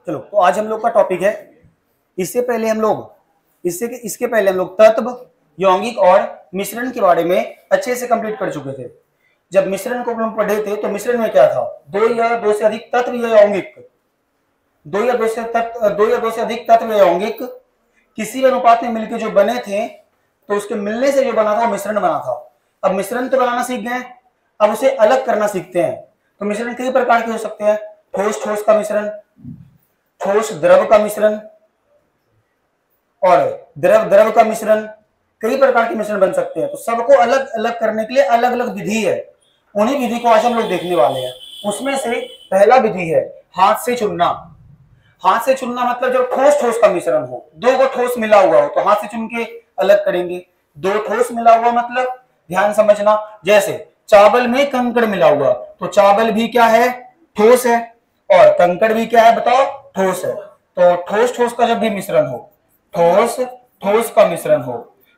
चलो, तो आज हम लोग का टॉपिक है, इसके पहले हम लोग तत्व, यौगिक और मिश्रण के बारे में अच्छे से कंप्लीट कर चुके थे। जब मिश्रण को हम पढ़े थे तो मिश्रण में क्या था, दो या दो से अधिक तत्व या यौगिक, दो या दो से अधिक तत्व या यौगिक किसी भी अनुपात में मिलकर जो बने थे, तो उसके मिलने से जो बना था वो मिश्रण बना था। अब मिश्रण तो बनाना सीख गए, अब उसे अलग करना सीखते हैं। तो मिश्रण कई प्रकार के हो सकते हैं, ठोस ठोस का मिश्रण, ठोस द्रव का मिश्रण और द्रव द्रव का मिश्रण, कई प्रकार के मिश्रण बन सकते हैं। तो सबको अलग अलग करने के लिए अलग अलग विधि है, उन्हीं विधि को आज हम लोग देखने वाले हैं। उसमें से पहला विधि है हाथ से चुनना। हाथ से चुनना मतलब जब ठोस ठोस का मिश्रण हो, दो को ठोस मिला हुआ हो तो हाथ से चुन के अलग करेंगे। दो ठोस मिला हुआ मतलब ध्यान समझना, जैसे चावल में कंकड़ मिला हुआ, तो चावल भी क्या है, ठोस है, और कंकड़ भी क्या है बताओ, ठोस है। तो ठोस ठोस का जब भी मिश्रण हो, ठोस ठोस का मिश्रण हो,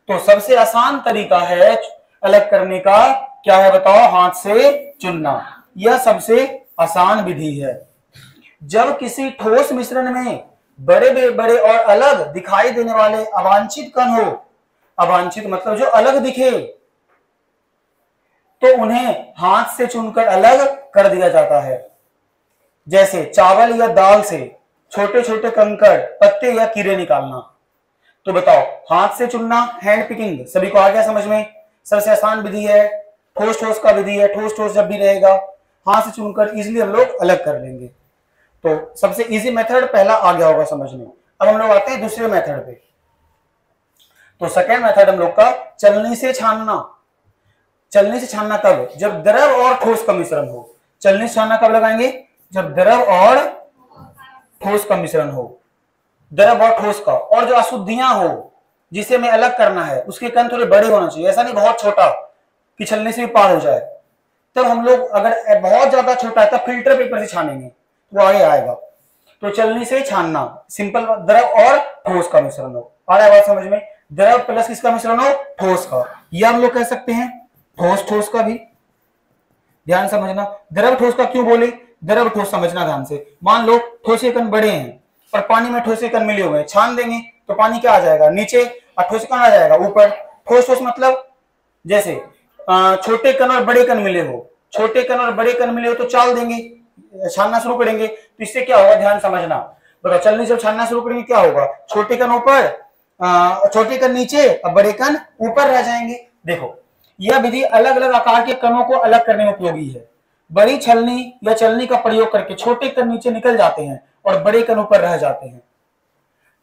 तो सबसे आसान तरीका है अलग करने का, क्या है बताओ, हाथ से चुनना। यह सबसे आसान विधि है। जब किसी ठोस मिश्रण में बड़े बड़े और अलग दिखाई देने वाले अवांछित कण हो, अवांछित मतलब जो अलग दिखे, तो उन्हें हाथ से चुनकर अलग कर दिया जाता है। जैसे चावल या दाल से छोटे छोटे कंकड़, पत्ते या कीड़े निकालना। तो बताओ, हाथ से चुनना, हैंड पिकिंग, सभी को आ गया समझ में? सबसे आसान विधि है, ठोस ठोस का विधि है। ठोस ठोस जब भी रहेगा हाथ से चुनकर इजिली हम लोग अलग कर लेंगे। तो सबसे इजी मेथड पहला आ गया होगा समझ में। अब हम लोग आते हैं दूसरे मेथड पे। तो सेकेंड मेथड हम लोग का चलनी से छानना। चलनी से छानना कब, जब द्रव और ठोस का मिश्रण हो। चलनी से छानना कब लगाएंगे, जब द्रव और ठोस का मिश्रण हो। द्रव और ठोस का, और जो अशुद्धियां हो जिसे हमें अलग करना है, उसके कण थोड़े बड़े होना चाहिए, ऐसा नहीं बहुत छोटा कि छलनी से भी पार हो जाए। तब हम लोग, अगर बहुत ज्यादा छोटा है तब फिल्टर पेपर से छानेंगे, वो आगे आएगा। तो चलनी से छानना, सिंपल, द्रव और ठोस का मिश्रण हो। आ रहा है बात समझ में? द्रव प्लस किसका मिश्रण हो, ठोस का। यह हम लोग कह सकते हैं ठोस ठोस का भी। ध्यान समझना, द्रव ठोस का क्यों बोले, द्रव ठोस समझना ध्यान से। मान लो ठोसे कण बड़े हैं और पानी में ठोसे कण मिले हुए हैं, छान देंगे तो पानी क्या आ जाएगा, नीचे, और ठोसे कण आ जाएगा ऊपर। ठोस ठोस मतलब जैसे छोटे कण और बड़े कण मिले हो, छोटे कण और बड़े कण मिले हो तो चाल देंगे, छानना शुरू करेंगे, तो इससे क्या होगा, ध्यान समझना। बताओ, चलनी जब छानना शुरू करेंगे क्या होगा, छोटे कण ऊपर, छोटे कण नीचे और बड़े कण ऊपर रह जाएंगे। देखो, यह विधि अलग अलग आकार के कणों को अलग करने में उपयोगी है। बड़ी छलनी या चलनी का प्रयोग करके छोटे कण नीचे निकल जाते हैं और बड़े कण ऊपर रह जाते हैं।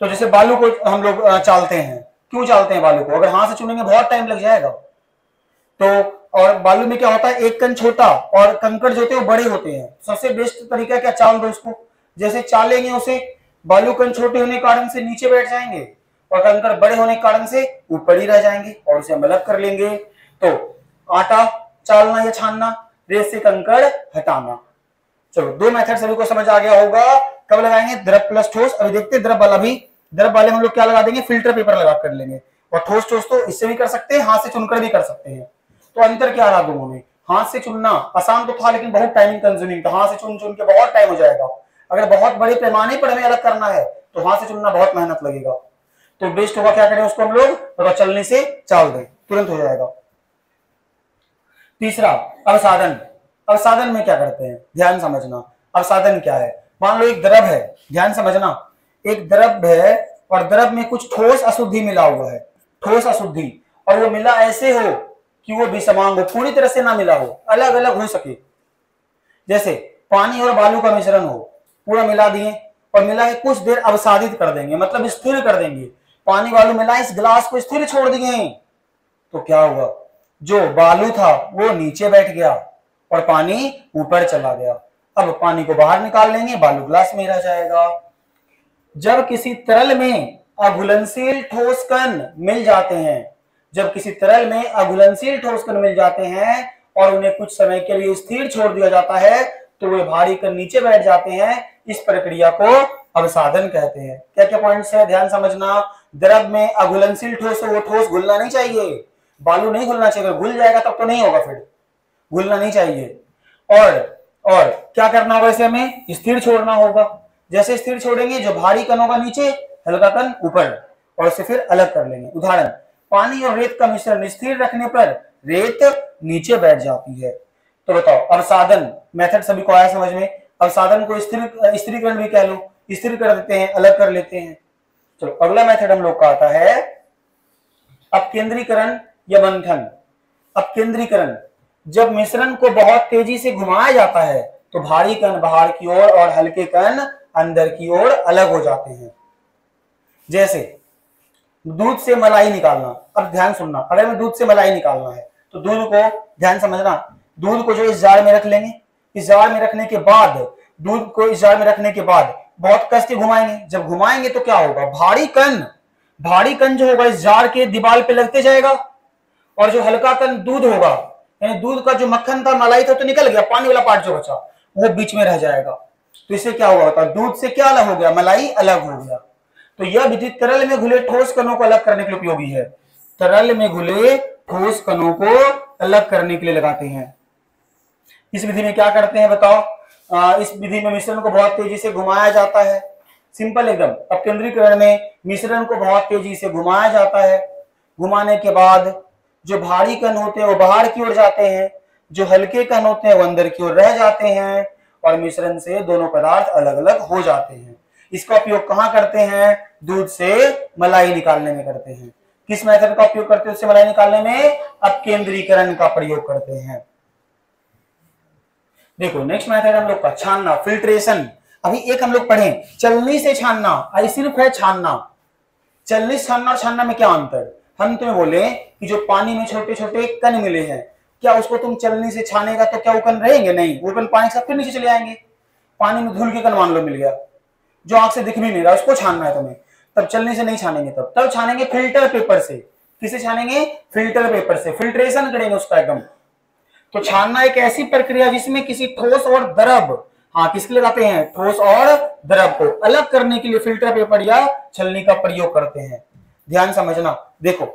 तो जैसे बालू को हम लोग चालते हैं, क्यों चालते हैं बालू को, अगर हाथ से चुनेंगे बहुत टाइम लग जाएगा। तो और बालू में क्या होता है, एक कण छोटा और कंकड़ जो होते हैं वो बड़े होते हैं। सबसे बेस्ट तरीका क्या, चाल दो उसको। जैसे चालेंगे उसे, बालू कण छोटे होने के कारण से नीचे बैठ जाएंगे और कंकड़ बड़े होने के कारण से ऊपर ही रह जाएंगे, और उसे हम अलग कर लेंगे। तो आटा चालना या छानना, रेत से कंकड़ हटाना। चलो, दो मेथड सभी को समझ आ गया होगा। कब लगाएंगे, द्रव प्लस ठोस। अभी देखते हैं द्रव वाला भी। द्रव वाले हम लोग क्या लगा देंगे, फिल्टर पेपर लगा कर लेंगे। और ठोस ठोस तो इससे भी कर सकते हैं, हाथ से चुनकर भी कर सकते हैं। तो अंतर क्या रहा दोनों में, हाथ से चुनना आसान तो था लेकिन बहुत टाइमिंग कंज्यूमिंग था। हाथ से चुन चुन के बहुत टाइम हो जाएगा। अगर बहुत बड़े पैमाने पर हमें अलग करना है तो हाथ से चुनना बहुत मेहनत लगेगा। तो बेस्ट होगा क्या करें उसको हम लोग, तो चलने से चाल दें, तुरंत हो जाएगा। तीसरा, अवसादन। अवसादन में क्या करते हैं, ध्यान समझना। अवसादन क्या है, मान लो एक द्रव है, ध्यान समझना, एक द्रव है और द्रव में कुछ ठोस अशुद्धि मिला हुआ है, ठोस अशुद्धि, और वो मिला ऐसे हो कि वो विषमांग हो, पूरी तरह से ना मिला हो, अलग अलग हो सके। जैसे पानी और बालू का मिश्रण हो, पूरा मिला दिए और मिला के कुछ देर अवसादित कर देंगे, मतलब स्थिर कर देंगे। पानी बालू मिला, इस गिलास को स्थिर छोड़ दिए, तो क्या हुआ, जो बालू था वो नीचे बैठ गया और पानी ऊपर चला गया। अब पानी को बाहर निकाल लेंगे, बालू ग्लास में रह जाएगा। जब किसी तरल में अघुलनशील ठोस कण मिल जाते हैं, जब किसी तरल में अघुलनशील ठोस कण मिल जाते हैं और उन्हें कुछ समय के लिए स्थिर छोड़ दिया जाता है, तो वे भारी कण नीचे बैठ जाते हैं। इस प्रक्रिया को अवसादन कहते हैं। क्या क्या पॉइंट्स है, ध्यान समझना। द्रव में अघुलनशील ठोस हो, वो ठोस घुलना नहीं चाहिए, बालू नहीं घुलना चाहिए, घुल जाएगा तब तो नहीं होगा, फिर घुलना नहीं चाहिए। और क्या करना होगा, इसे हमें स्थिर छोड़ना होगा। जैसे स्थिर छोड़ेंगे, जो भारी कण होगा नीचे, हल्का कण ऊपर, और उसे फिर अलग कर लेंगे। उदाहरण, पानी और रेत का मिश्रण स्थिर रखने पर रेत नीचे बैठ जाती है। तो बताओ, अवसादन मेथड सभी को आया समझ में? अवसादन को स्थिरीकरण भी कह लो, स्थिर कर देते हैं, अलग कर लेते हैं। चलो अगला मेथड हम लोग का आता है अपकेंद्रीकरण या मंथन। अपकेंद्रीकरण, जब मिश्रण को बहुत तेजी से घुमाया जाता है तो भारी कण बाहर की ओर और हल्के कण अंदर की ओर अलग हो जाते हैं। जैसे दूध से मलाई निकालना। अब ध्यान सुनना, अगर हमें दूध से मलाई निकालना है तो दूध को ध्यान समझना, दूध को जो इस जार में रख लेंगे, इस जार में रखने के बाद, दूध को इस जार में रखने के बाद बहुत कस के घुमाएंगे। जब घुमाएंगे तो क्या होगा, भारी कण जो होगा इस जार के दीवार पे लगते जाएगा, और जो हल्का कण दूध होगा, यानी दूध का जो मक्खन था, मलाई था, तो निकल गया, पानी वाला पार्ट जो बचा वो बीच में रह जाएगा। तो इससे क्या हुआ, दूध से क्या अलग हो गया, मलाई अलग हो गया। तो यह विधि तरल में घुले ठोस कणों को अलग करने के लिए उपयोगी है। तरल में घुले ठोस कणों को अलग करने के लिए लगाते हैं। इस विधि में क्या करते हैं बताओ? इस विधि में मिश्रण को बहुत तेजी से घुमाया जाता है। सिंपल एकदम। अपकेंद्रीकरण में मिश्रण को बहुत तेजी से घुमाया जाता है। घुमाने के बाद जो भारी कण होते हैं वो बाहर की ओर जाते हैं, जो हल्के कण होते हैं वो अंदर की ओर रह जाते हैं, और मिश्रण से दोनों पदार्थ अलग अलग हो जाते हैं। इसका उपयोग कहाँ करते हैं? दूध से मलाई निकालने में करते हैं। किस मेथड का उपयोग करते हैं उससे मलाई निकालने में? अपकेंद्रीकरण का प्रयोग करते हैं। देखो नेक्स्ट मेथड हम लोग का छानना, फिल्ट्रेशन। अभी एक हम लोग पढ़े चलनी से छानना, आई सिर्फ है छानना। चलनी से छानना और छानना में क्या अंतर? हम तुम्हें बोले कि जो पानी में छोटे छोटे कण मिले हैं, क्या उसको तुम चलनी से छानेगा तो क्या वो कण रहेंगे? नहीं, वो कण पानी के साथ फिर नीचे चले आएंगे। पानी में धूल के कण मान लो मिल गया, जो आंख से दिख भी नहीं रहा, उसको छानना है तुम्हें, तब चलनी से नहीं छानेंगे, तब छानेंगे फिल्टर पेपर से। किसे छानेंगे? फिल्टर पेपर से। फिल्ट्रेशन करेंगे उसका एकदम। तो छानना एक ऐसी प्रक्रिया जिसमें किसी ठोस और द्रव, हाँ किसके लगाते हैं? ठोस और द्रव को अलग करने के लिए फिल्टर पेपर या छलनी का प्रयोग करते हैं। ध्यान समझना। देखो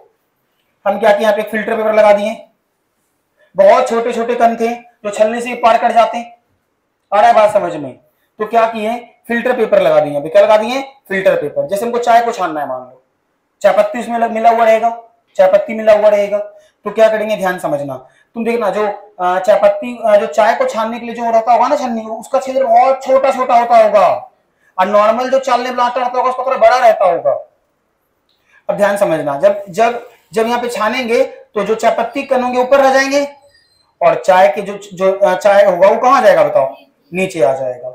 हम क्या किए, यहाँ पे एक फिल्टर पेपर लगा दिए, बहुत छोटे छोटे कण थे जो छलनी से पार कर जाते हैं। आ रहा है बात समझ में? तो क्या किए, फिल्टर पेपर लगा दिए। क्या लगा दिए? Filter paper. जैसे हमको चाय को छानना है, मान लो चाय पत्ती उसमें मिला हुआ रहेगा, चाय पत्ती मिला हुआ रहेगा, तो क्या करेंगे, ध्यान समझना। तुम देखना, जो चाय पत्ती, जो चाय को छानने के लिए जो रहता होगा ना छन्नी, उसका छिद्र बहुत छोटा छोटा होता होगा, और नॉर्मल जो चालने वाला आटा रहता होगा उसका थोड़ा बड़ा रहता होगा। अब ध्यान समझना, जब जब जब यहाँ पे छानेंगे तो जो चाय पत्ती कण होंगे ऊपर रह जाएंगे, और चाय के जो चाय होगा वो कहाँ जाएगा बताओ? नीचे आ जाएगा।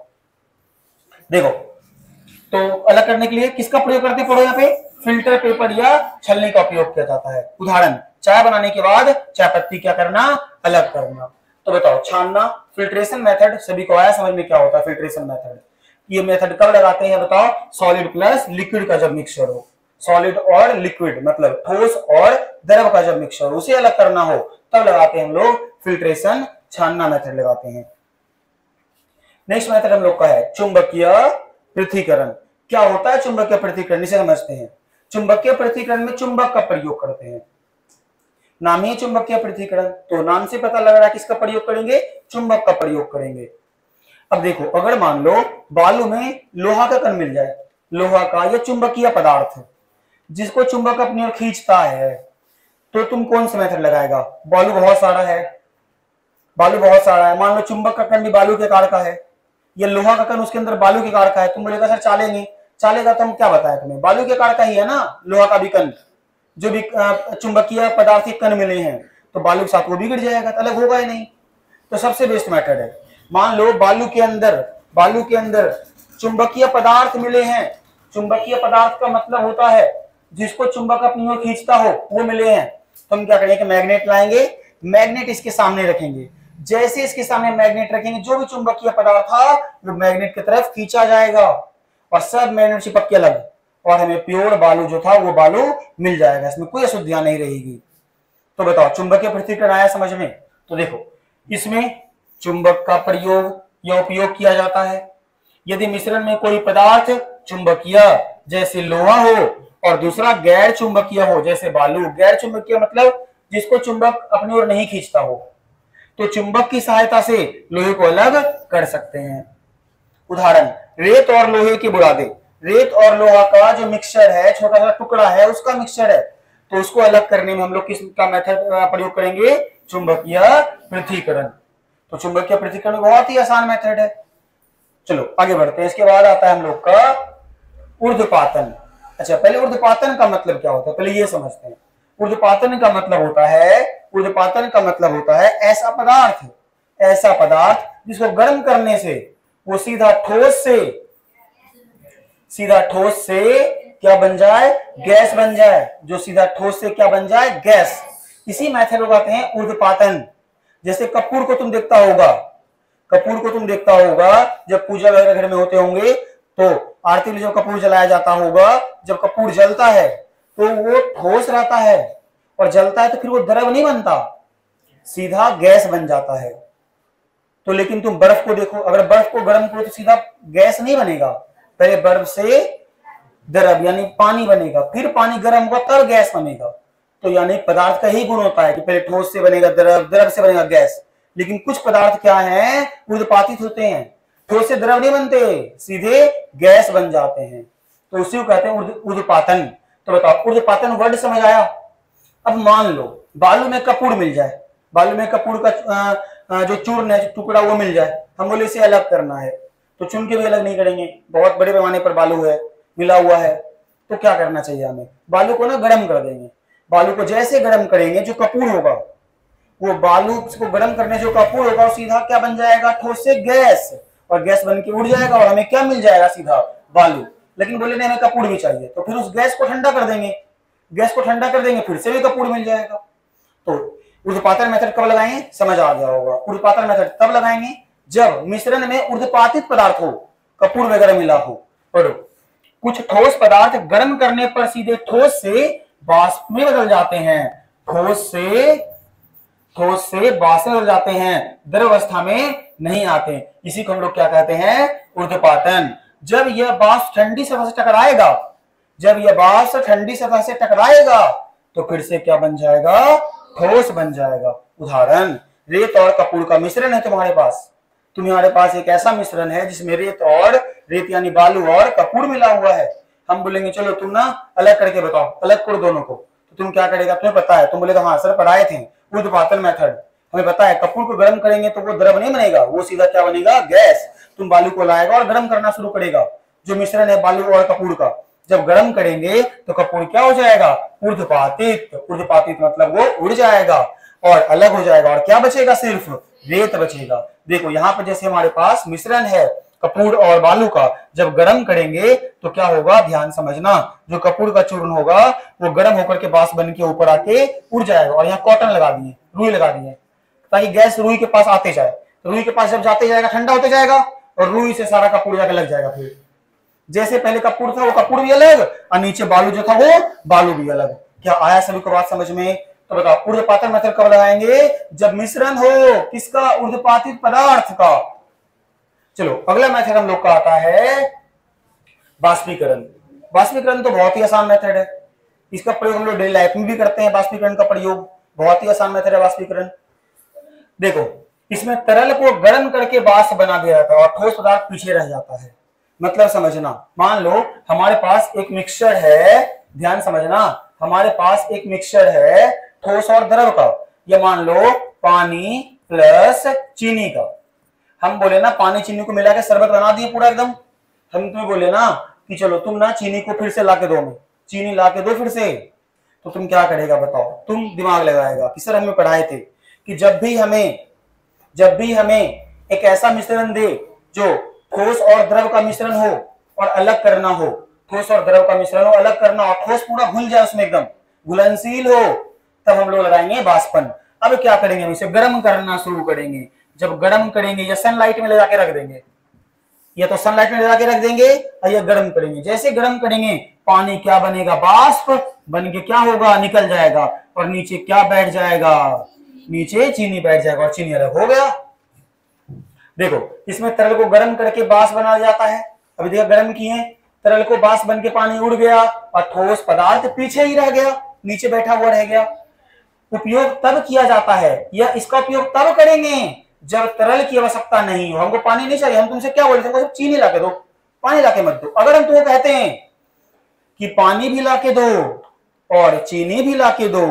देखो, तो अलग करने के लिए किसका प्रयोग करते पढ़ो, यहाँ पे फिल्टर पेपर या छलनी का उपयोग किया जाता है। उदाहरण, चाय बनाने के बाद चाय पत्ती क्या करना? अलग करना। तो बताओ, छानना, फिल्ट्रेशन मेथड सभी को आया समझ में? क्या होता है फिल्ट्रेशन मेथड? ये मेथड कब लगाते हैं बताओ? सॉलिड प्लस लिक्विड का जब मिक्सचर हो, सॉलिड और लिक्विड मतलब ठोस और द्रव का जब मिक्सचर, उसे अलग करना हो, तब लगाते हैं हम लोग फिल्ट्रेशन, छानना मेथड लगाते हैं। नेक्स्ट मेथड हम लोग का है चुंबकीय पृथक्करण। क्या होता है चुंबकीय पृथक्करण, इसे समझते हैं। चुंबकीय पृथक्करण में चुंबक का प्रयोग करते हैं। नाम ही चुंबकीय पृथक्करण, तो नाम से पता लग रहा है किसका प्रयोग करेंगे? चुंबक का प्रयोग करेंगे। अब देखो, अगर मान लो बालू में लोहा का कण मिल जाए, लोहा का या चुंबकीय पदार्थ जिसको चुंबक अपनी ओर खींचता है, तो तुम कौन सा मेथड लगाएगा? बालू बहुत सारा है, बालू बहुत सारा है, मान लो चुंबक का कण भी बालू के आकार का है, या लोहा का कण उसके अंदर बालू के आकार का है, तुम बोलेगा सर चालेंगे, चलेगा तो हम क्या बताया तुम्हें, बालू के आकार का ही है ना लोहा का भी कण, जो भी चुंबकीय पदार्थ के कण मिले हैं, तो बालू के साथ वो भी गिर जाएगा, तो अलग होगा ही नहीं। तो सबसे बेस्ट मेथड है, मान लो बालू के अंदर चुंबकीय पदार्थ मिले हैं, चुंबकीय पदार्थ का मतलब होता है जिसको चुंबक अपनी ओर खींचता हो, वो मिले हैं, तो हम क्या करेंगे, मैग्नेट लाएंगे, मैग्नेट इसके सामने रखेंगे, जैसे इसके सामने मैग्नेट रखेंगे जो भी चुंबकीय पदार्थ था वो मैग्नेट की तरफ खींचा जाएगा और सब मैग्नेट चिपक के अलग, और हमें प्योर बालू जो था वो बालू मिल जाएगा, इसमें कोई अशुद्धियां नहीं रहेगी। तो बताओ चुंबकीय पृथक्करण आया समझ में? तो देखो, इसमें चुंबक का प्रयोग या उपयोग किया जाता है। यदि मिश्रण में कोई पदार्थ चुंबकीय जैसे लोहा हो और दूसरा गैर चुंबकीय हो जैसे बालू, गैर चुंबकीय मतलब जिसको चुंबक अपनी ओर नहीं खींचता हो, तो चुंबक की सहायता से लोहे को अलग कर सकते हैं। उदाहरण, रेत और लोहे की बुरादे, रेत और लोहा का जो मिक्सचर है, छोटा सा टुकड़ा है, उसका मिक्सचर है, तो उसको अलग करने में हम लोग किसका मेथड प्रयोग करेंगे? चुंबकीय पृथक्करण। तो चुंबकीय पृथक्करण बहुत ही आसान मेथड है। चलो आगे बढ़ते हैं। इसके बाद आता है हम लोग का ऊर्ध्वपातन। अच्छा, पहले ऊर्ध्वपातन का मतलब क्या होता है, पहले ये समझते हैं। ऊर्ध्वपातन का मतलब होता है, ऊर्ध्वपातन का मतलब होता है ऐसा पदार्थ, ऐसा पदार्थ जिसको गर्म करने से वो सीधा ठोस से क्या बन जाए? गैस बन जाए। जो सीधा ठोस से क्या बन जाए? गैस। इसी मेथड को कहते हैं ऊर्ध्वपातन। जैसे कपूर को तुम देखता होगा, जब पूजा वगैरह घर में होते होंगे तो आरती में जब कपूर जलाया जाता होगा, जब कपूर जलता है तो वो ठोस रहता है और जलता है तो फिर वो द्रव नहीं बनता, सीधा गैस बन जाता है। तो लेकिन तुम बर्फ को देखो, अगर बर्फ को गर्म करो तो सीधा गैस नहीं बनेगा, पहले बर्फ से द्रव यानी पानी बनेगा, फिर पानी गर्म होगा तब गैस बनेगा। तो यानी पदार्थ का ही गुण होता है कि पहले ठोस से बनेगा द्रव, द्रव से बनेगा गैस। लेकिन कुछ पदार्थ क्या हैं? ऊर्ध्वपातित होते हैं, ठोस से द्रव नहीं बनते, सीधे गैस बन जाते हैं, तो उसी को कहते हैं ऊर्ध्वपातन। तो बताओ, ऊर्ध्वपातन वर्ड समझ आया? अब मान लो बालू में कपूर मिल जाए, बालू में कपूर का जो चूर्ण है, टुकड़ा, वो मिल जाए, हम बोले इसे अलग करना है, तो चुन के भी अलग नहीं करेंगे, बहुत बड़े पैमाने पर बालू है, मिला हुआ है, तो क्या करना चाहिए हमें? बालू को ना गर्म कर देंगे। बालू को जैसे गर्म करेंगे, जो कपूर होगा, वो बालू को गर्म करने जो कपूर होगा वो सीधा क्या बन जाएगा? ठोस से गैस, और गैस बन के उड़ जाएगा और हमें क्या मिल जाएगा? सीधा बालू। लेकिन बोले नहीं, हमें कपूर भी चाहिए, तो फिर उस गैस को ठंडा कर देंगे, गैस को ठंडा कर देंगे, फिर से भी कपूर मिल जाएगा। तो ऊर्ध्वपातन मेथड कब लगाएंगे? समझ आ गया होगा। ऊर्ध्वपातन मेथड तब लगाएंगे जब मिश्रण में ऊर्ध्वपातित पदार्थ हो, कपूर वगैरह मिला हो, और कुछ ठोस पदार्थ गर्म करने पर सीधे ठोस से वाष्प में बदल जाते हैं, ठोस से वाष्प में बदल जाते हैं, द्रव अवस्था में नहीं आते। इसी को हम लोग क्या कहते हैं? ऊर्ध्वपातन। जब यह वाष्प ठंडी सतह से टकराएगा, तो फिर से क्या बन जाएगा? ठोस बन जाएगा। उदाहरण, रेत और कपूर का मिश्रण है तुम्हारे पास एक ऐसा मिश्रण है जिसमें रेत यानी बालू और कपूर मिला हुआ है। हम बोलेंगे चलो तुम ना अलग करके बताओ, अलग करो दोनों को, तो तुम क्या करेगा? तुम्हें पता है, तुम बोलेगा हाँ सर पढ़ाए थे, ऊर्ध्वपातन मेथड, हमें पता है। कपूर को गर्म करेंगे तो वो द्रव नहीं बनेगा, वो सीधा क्या बनेगा? गैस। तुम बालू को लाएगा और गर्म करना शुरू करेगा, जो मिश्रण है बालू और कपूर का, जब गर्म करेंगे तो कपूर क्या हो जाएगा? ऊर्ध्वपातित। ऊर्ध्वपातित मतलब वो उड़ जाएगा और अलग हो जाएगा, और क्या बचेगा? सिर्फ रेत बचेगा। देखो यहाँ पर जैसे हमारे पास मिश्रण है कपूर और बालू का, जब गर्म करेंगे तो क्या होगा? ध्यान समझना, जो कपूर का चूर्ण होगा वो गर्म होकर के वाष्प बन के ऊपर आके उड़ जाएगा, और यहाँ कॉटन लगा दिए, रुई लगा दिए, ताकि गैस रुई के पास आते जाए। तो रुई के पास जब जाते जाएगा ठंडा होते जाएगा, और रुई से सारा कपूर जाकर लग जाएगा। फिर जैसे पहले कपूर था वो कपूर भी अलग, और नीचे बालू जो था वो बालू भी अलग। क्या आया सभी को बात समझ में? तो बताओ, ऊर्ध्वपातन मेथड कब लगाएंगे? जब मिश्रण हो किसका? ऊर्ध्वपातित पदार्थ का। चलो अगला मेथड हम लोग का आता है बाष्पीकरण। बाष्पीकरण तो बहुत ही आसान मेथड है, इसका प्रयोग हम लोग डेली लाइफ में भी करते हैं। बाष्पीकरण का प्रयोग बहुत ही आसान मेथड है बाष्पीकरण। देखो, इसमें तरल को गर्म करके वाष्प बना दिया जाता है और ठोस पदार्थ पीछे रह जाता है। मतलब समझना, मान लो हमारे पास एक मिक्सचर है, ध्यान समझना, हमारे पास एक मिक्सचर है ठोस और द्रव का। ये मान लो पानी प्लस चीनी का। हम बोले ना पानी चीनी को मिला के शरबत बना दिए पूरा एकदम। हम तुम्हें बोले ना कि चलो तुम ना चीनी को फिर से लाके दो, हमें चीनी लाके दो फिर से, तो तुम क्या करेगा बताओ? तुम दिमाग लगाएगा कि सर हमें पढ़ाए थे कि जब भी हमें एक ऐसा मिश्रण दे जो ठोस और द्रव का मिश्रण हो और अलग करना हो, ठोस और द्रव का मिश्रण हो, अलग करना हो, ठोस पूरा घुल जाए, उसमें एकदम घुलनशील हो, तब हम लोग लगाएंगे वाष्पन। अब क्या करेंगे? हम इसे गर्म करना शुरू करेंगे। जब गर्म करेंगे या सनलाइट में ले जाके रख देंगे, या तो सनलाइट में ले जाके रख देंगे और या गर्म करेंगे। जैसे गर्म करेंगे पानी क्या बनेगा? वाष्प बन के क्या होगा? निकल जाएगा, और नीचे क्या बैठ जाएगा? नीचे चीनी बैठ जाएगा और चीनी अलग हो गया। देखो, इसमें तरल को गर्म करके वाष्प बना जाता है। अभी देखो गर्म किए, तरल को वाष्प बन के पानी उड़ गया और ठोस पदार्थ पीछे ही रह गया, नीचे बैठा हुआ रह गया। उपयोग तब किया जाता है, या इसका उपयोग तब करेंगे जब तरल की आवश्यकता नहीं हो। हमको पानी नहीं चाहिए, हम तुमसे क्या बोलते हैं? चीनी ला के दो, पानी लाके मत दो। अगर हम तुमको कहते हैं कि पानी भी लाके दो और चीनी भी लाके दो,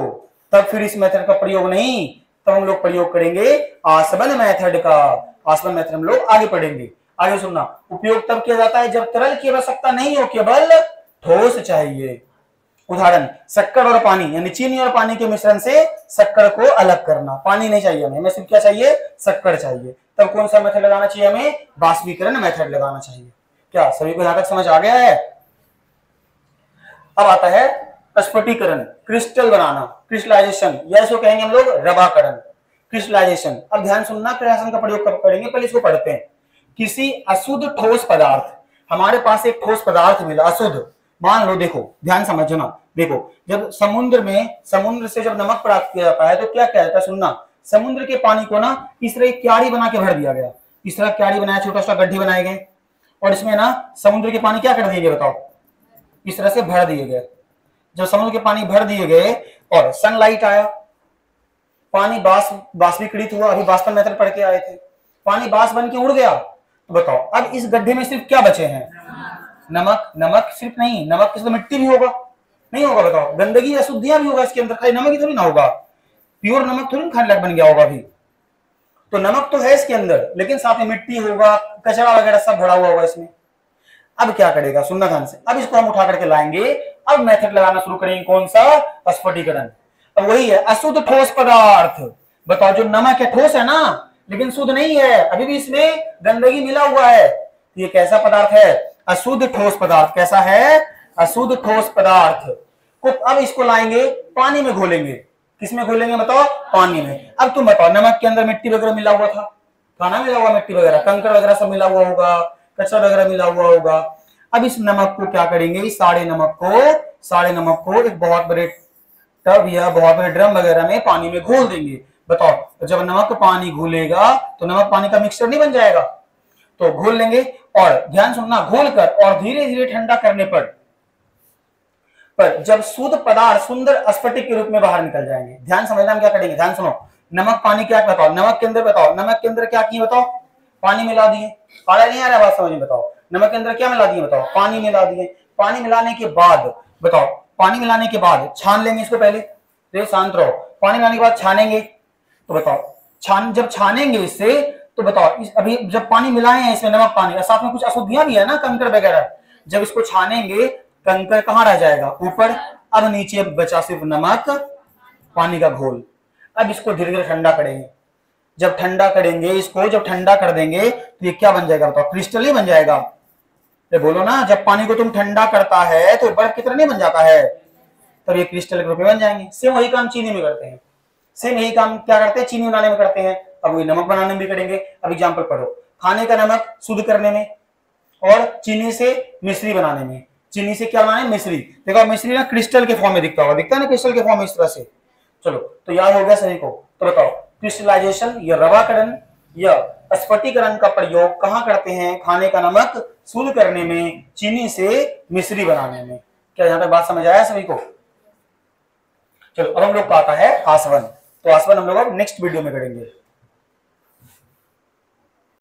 तब फिर इस मेथड का प्रयोग नहीं, तब हम लोग प्रयोग करेंगे आसवन मेथड का। आसवन मेथड हम लोग आगे पढ़ेंगे। आगे सुनना, उपयोग तब किया जाता है जब तरल की आवश्यकता नहीं हो, केवल ठोस चाहिए। उदाहरण, शक्कर और पानी, यानी चीनी और पानी के मिश्रण से शक्कर को अलग करना। पानी नहीं चाहिए हमें सिर्फ क्या चाहिए, शक्कर चाहिए। तब कौन सा मेथड लगाना चाहिए हमें, बाष्पीकरण मेथड लगाना चाहिए। क्या सभी को यहां तक समझ आ गया है? अब आता है स्फटिकीकरण, क्रिस्टल बनाना, क्रिस्टलाइजेशन, या इसको कहेंगे हम लोग रवाकरण, क्रिस्टलाइजेशन। अब ध्यान सुनना, क्रियाशन का प्रयोग कब करेंगे, पहले इसको पढ़ते हैं। किसी अशुद्ध ठोस पदार्थ, हमारे पास एक ठोस पदार्थ मिला अशुद्ध, मान लो, देखो ध्यान समझना, देखो जब समुद्र से जब नमक प्राप्त किया जाता है तो क्या किया जाता है, सुनना, समुद्र के पानी को ना इस तरह एक क्यारी बना के भर दिया गया। इस तरह क्यारी बनाया, छोटा सा गड्ढे बनाए गए और इसमें ना समुद्र के पानी क्या कर दिए गए, बताओ, इस तरह से भर दिए गए। जब समुद्र के पानी भर दिए गए और सनलाइट आया, पानी बाष्पीकृत हुआ, अभी बाष्पन मेथड पढ़ के आए थे, पानी बाष्प बन के उड़ गया, तो बताओ अब इस गड्ढे में सिर्फ क्या बचे हैं, नमक। नमक सिर्फ नहीं, नमक के साथ मिट्टी भी होगा, नहीं होगा, बताओ, गंदगी अशुद्धियां भी होगा इसके अंदर, खाली नमक ही थोड़ी ना होगा, प्योर नमक थोड़ी खाने लायक बन गया होगा अभी। तो नमक तो है इसके अंदर, लेकिन साथ में मिट्टी होगा, कचरा वगैरह सब भरा हुआ होगा इसमें। अब क्या करेगा, सुनना ध्यान से, अब इसको हम उठा करके लाएंगे, अब मेथड लगाना शुरू करेंगे, कौन सा, स्फटिकीकरण। अब वही है, अशुद्ध ठोस पदार्थ, बताओ जो नमक है ठोस है ना, लेकिन शुद्ध नहीं है, अभी भी इसमें गंदगी मिला हुआ है, तो ये कैसा पदार्थ है, अशुद्ध ठोस पदार्थ। कैसा है, अशुद्ध ठोस पदार्थ को अब इसको लाएंगे, पानी में घोलेंगे। किसमें घोलेंगे बताओ, पानी में। अब तुम बताओ, नमक के अंदर मिट्टी वगैरह मिला हुआ था, खाना मिला हुआ, मिट्टी वगैरह, कंकड़ वगैरह सब मिला हुआ होगा, कचरा वगैरह मिला हुआ होगा। अब इस नमक को क्या करेंगे, इस सारे नमक को एक बहुत बड़े टब या बहुत बड़े ड्रम वगैरह में पानी में घोल देंगे। बताओ, जब नमक पानी घुलेगा तो नमक पानी का मिक्सचर नहीं बन जाएगा, तो घोल लेंगे। और ध्यान सुनना, घोल कर और धीरे धीरे ठंडा करने पर जब शुद्ध पदार्थ सुंदर स्फटिक के रूप में बाहर निकल जाएंगे। ध्यान समझना, हम क्या करेंगे, ध्यान सुनो। नमक पानी क्या, बताओ, नमक के अंदर, बताओ नमक के अंदर क्या किए, बताओ, पानी मिला दिए। आ रहा नहीं आ रहा बात समझ में, बताओ, नमक के अंदर क्या मिला दिए, बताओ, पानी मिला दिए। पानी मिलाने के बाद, बताओ, पानी मिलाने के बाद छान लेंगे इसको, पहले शांत रहो, पानी मिलाने के बाद छानेंगे, तो बताओ, जब छानेंगे इससे, तो बताओ अभी जब पानी मिलाए हैं इसमें नमक पानी, साथ में कुछ अशुद्धियां भी है ना, कंकड़ वगैरह, जब इसको छानेंगे कंकड़ कहां रह जाएगा, ऊपर। अब नीचे बचा सिर्फ नमक पानी का घोल। अब इसको धीरे धीरे ठंडा करेंगे। जब ठंडा करेंगे इसको, जब ठंडा कर देंगे तो ये क्या बन जाएगा, बताओ, क्रिस्टल ही बन जाएगा। ये बोलो ना, जब पानी को तुम ठंडा करता है तो बर्फ की तरह नहीं बन जाता है, तब ये क्रिस्टल के रूप में बन जाएंगे। सेम वही काम चीनी में करते हैं, सेम यही काम क्या करते हैं, चीनी बनाने में करते हैं, अब वही नमक बनाने में भी करेंगे। अब एग्जाम्पल पढ़ो, खाने का नमक शुद्ध करने में और चीनी से मिश्री बनाने में। चीनी से क्या बनाना है, मिश्री। देखो मिश्री ना क्रिस्टल के फॉर्म में दिखता होगा, दिखता है ना क्रिस्टल के फॉर्म में इस तरह से। चलो, तो याद हो गया सभी को। तो बताओ, क्रिस्टलाइजेशन या रवाकरण या स्फटिकीकरण का प्रयोग कहां करते हैं, खाने का नमक शुद्ध करने में, चीनी से मिश्री बनाने में। क्या यहां तक बात समझ आया सभी को? चलो, अब हम लोग का आता है आसवन। तो आसवन हम लोग अब नेक्स्ट वीडियो में करेंगे।